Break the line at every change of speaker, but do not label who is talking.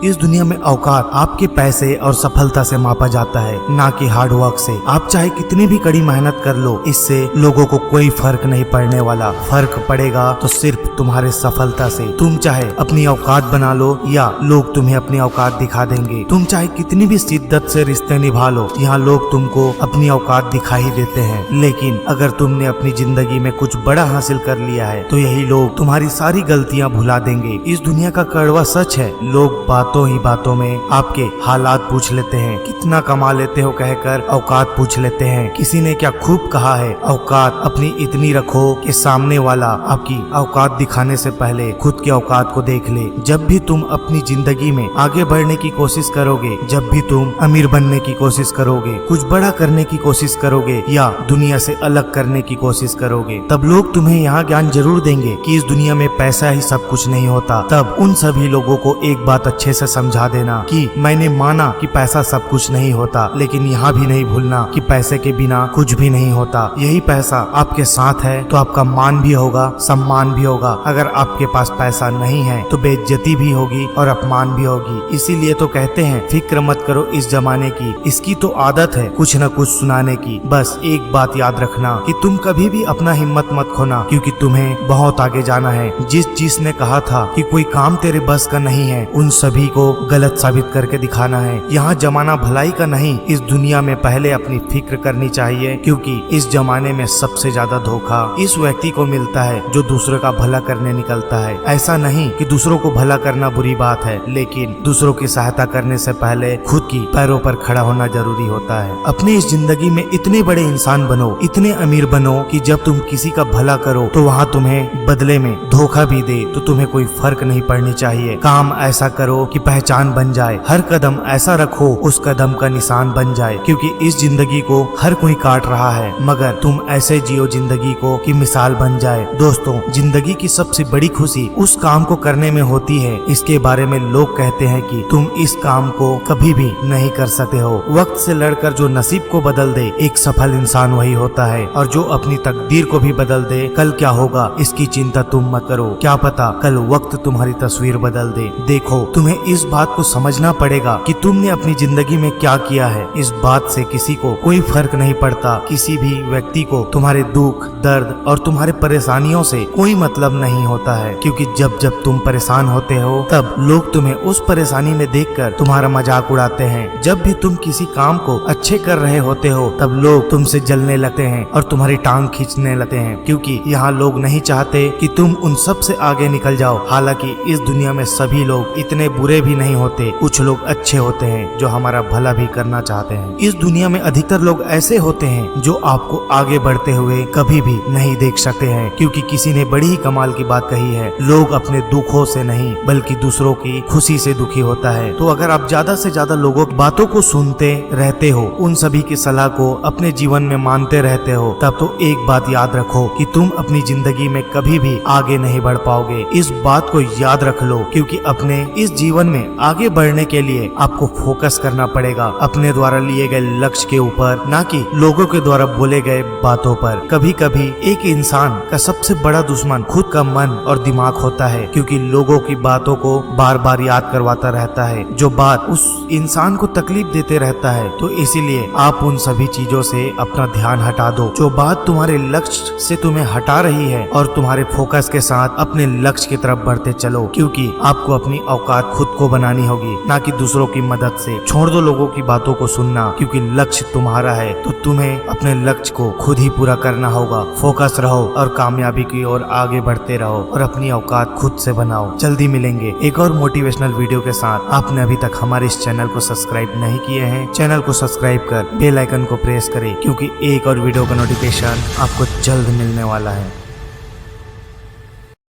इस दुनिया में औकात आपके पैसे और सफलता से मापा जाता है, ना कि हार्ड वर्क से। आप चाहे कितनी भी कड़ी मेहनत कर लो, इससे लोगों को कोई फर्क नहीं पड़ने वाला। फर्क पड़ेगा तो सिर्फ तुम्हारे सफलता से। तुम चाहे अपनी औकात बना लो या लोग तुम्हें अपनी औकात दिखा देंगे। तुम चाहे कितनी भी शिद्दत से रिश्ते निभा लो, यहाँ लोग तुमको अपनी औकात दिखा ही देते हैं। लेकिन अगर तुमने अपनी जिंदगी में कुछ बड़ा हासिल कर लिया है तो यही लोग तुम्हारी सारी गलतियां भुला देंगे। इस दुनिया का कड़वा सच है, लोग बातों ही बातों में आपके हालात पूछ लेते हैं, कितना कमा लेते हो कहकर औकात पूछ लेते हैं। किसी ने क्या खूब कहा है, औकात अपनी इतनी रखो कि सामने वाला आपकी औकात दिखाने से पहले खुद की औकात को देख ले। जब भी तुम अपनी जिंदगी में आगे बढ़ने की कोशिश करोगे, जब भी तुम अमीर बनने की कोशिश करोगे, कुछ बड़ा करने की कोशिश करोगे या दुनिया से अलग करने की कोशिश करोगे, तब लोग तुम्हें यहाँ ज्ञान जरूर देंगे कि इस दुनिया में पैसा ही सब कुछ नहीं होता। तब उन सभी लोगों को एक बात अच्छे से समझा देना कि मैंने माना कि पैसा सब कुछ नहीं होता, लेकिन यहाँ भी नहीं भूलना कि पैसे के बिना कुछ भी नहीं होता। यही पैसा आपके साथ है तो आपका मान भी होगा, सम्मान भी होगा। अगर आपके पास पैसा नहीं है तो बेइज्जती भी होगी और अपमान भी होगी। इसीलिए तो कहते हैं फिक्र मत करो इस जमाने की, इसकी तो आदत है कुछ न कुछ सुनाने की। बस एक बात याद रखना कि तुम कभी भी अपना हिम्मत मत खोना, क्योंकि तुम्हें बहुत आगे जाना है। जिसने कहा था कि कोई काम तेरे बस का नहीं है, उन सभी को गलत साबित करके दिखाना है। यहाँ जमाना भलाई का नहीं, इस दुनिया में पहले अपनी फिक्र करनी चाहिए, क्योंकि इस जमाने में सबसे ज्यादा धोखा इस व्यक्ति को मिलता है जो दूसरों का भला करने निकलता है। ऐसा नहीं कि दूसरों को भला करना बुरी बात है, लेकिन दूसरों की सहायता करने से पहले खुद की पैरों पर खड़ा होना जरूरी होता है। अपनी इस जिंदगी में इतने बड़े इंसान बनो, इतने अमीर बनो कि जब तुम किसी का भला करो तो वहाँ तुम्हें बदले में धोखा भी दे तो तुम्हें कोई फर्क नहीं पड़नी चाहिए। काम ऐसा करो कि पहचान बन जाए, हर कदम ऐसा रखो उस कदम का निशान बन जाए, क्योंकि इस जिंदगी को हर कोई काट रहा है, मगर तुम ऐसे जियो जिंदगी को कि मिसाल बन जाए। दोस्तों, जिंदगी की सबसे बड़ी खुशी उस काम को करने में होती है, इसके बारे में लोग कहते हैं कि तुम इस काम को कभी भी नहीं कर सकते हो। वक्त से लड़कर जो नसीब को बदल दे, एक सफल इंसान वही होता है, और जो अपनी तकदीर को भी बदल दे। कल क्या होगा इसकी चिंता तुम मत करो, क्या पता कल वक्त तुम्हारी तस्वीर बदल दे। देखो, तुम्हें इस बात को समझना पड़ेगा कि तुमने अपनी जिंदगी में क्या किया है। इस बात से किसी को कोई फर्क नहीं पड़ता। किसी भी व्यक्ति को तुम्हारे दुख, दर्द और तुम्हारे परेशानियों से कोई मतलब नहीं होता है, क्योंकि जब जब तुम परेशान होते हो तब लोग तुम्हें उस परेशानी में देखकर तुम्हारा मजाक उड़ाते हैं। जब भी तुम किसी काम को अच्छे कर रहे होते हो तब लोग तुमसे जलने लगते हैं और तुम्हारी टांग खींचने लगते हैं, क्योंकि यहाँ लोग नहीं चाहते कि तुम उन सब से आगे निकल जाओ। हालांकि इस दुनिया में सभी लोग इतने बुरे भी नहीं होते, कुछ लोग अच्छे होते हैं जो हमारा भला भी करना चाहते हैं। इस दुनिया में अधिकतर लोग ऐसे होते हैं जो आपको आगे बढ़ते हुए कभी भी नहीं देख सकते हैं, क्योंकि किसी ने बड़ी ही कमाल की बात कही है, लोग अपने दुखों से नहीं बल्कि दूसरों की खुशी से दुखी होता है। तो अगर आप ज्यादा से ज्यादा लोगों की बातों को सुनते रहते हो, उन सभी की सलाह को अपने जीवन में मानते रहते हो, तब तो एक बात याद रखो कि तुम अपनी जिंदगी में कभी भी आगे नहीं बढ़ पाओगे। इस बात को याद रख लो, क्योंकि अपने इस जीवन में आगे बढ़ने के लिए आपको फोकस करना पड़ेगा अपने द्वारा लिए गए लक्ष्य के ऊपर, ना कि लोगों के द्वारा बोले गए बातों पर। कभी कभी एक इंसान का सबसे बड़ा दुश्मन खुद का मन और दिमाग होता है, क्योंकि लोगों की बातों को बार बार याद करवाता रहता है, जो बात उस इंसान को तकलीफ देते रहता है। तो इसीलिए आप उन सभी चीजों से अपना ध्यान हटा दो जो बात तुम्हारे लक्ष्य से तुम्हें हटा रही है, और तुम्हारे फोकस के साथ अपने लक्ष्य की तरफ बढ़ते चलो, क्योंकि आपको अपनी औकात खुद को बनानी होगी, ना कि दूसरों की मदद से। छोड़ दो लोगों की बातों को सुनना, क्योंकि लक्ष्य तुम्हारा है तो तुम्हें अपने लक्ष्य को खुद ही पूरा करना होगा। फोकस रहो और कामयाबी की ओर आगे बढ़ते रहो, और अपनी औकात खुद से बनाओ। जल्दी मिलेंगे एक और मोटिवेशनल वीडियो के साथ। आपने अभी तक हमारे इस चैनल को सब्सक्राइब नहीं किए हैं, चैनल को सब्सक्राइब कर बेल आइकन को प्रेस करें, क्योंकि एक और वीडियो का नोटिफिकेशन आपको जल्द मिलने वाला है।